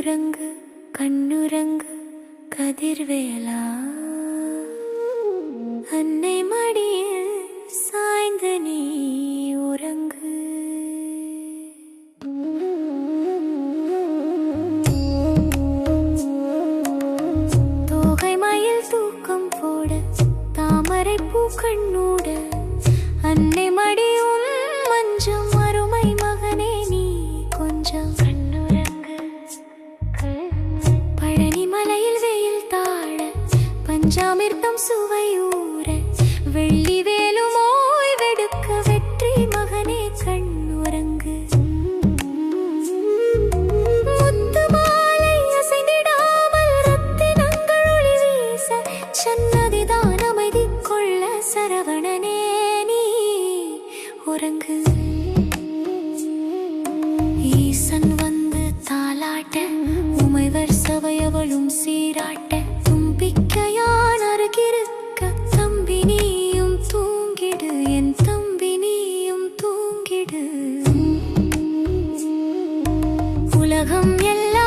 கண்ணுறங்கு கண்ணுறங்கு கதிர்வேலா, அன்னை மடியில் சாய்ந்து நீ உறங்கு. தோகை மயில் தூக்கம் போட தாமரை பூ கண்ணூட, அன்னை மடியும் மஞ்சம் அருமை மகனே நீ கொஞ்சம் கண்ணுறங்கு. பழனி மலையில் வெயில் தாழ பஞ்சாமிர்தம் சுவையூற, வெள்ளி வேலும் ஓய்வெடுக்க வெற்றி மகனே கண்ணுறங்கு. முத்து மாலை அசைந்திடாமல் ரத்தினங்கள் ஒளி வீச, சன்னதிதான் அமைதி கொள்ள சரவணனே நீ உறங்கு. ஈசன் வந்து தாலாட்ட, உமைவர் சபையவளும் சீராட்ட, தும்பிக்கையான் அருகிருக்க தம்பி நீயும் தூங்கிடு, என் தம்பி நீயும் தூங்கிடு. உலகம் எல்லாம்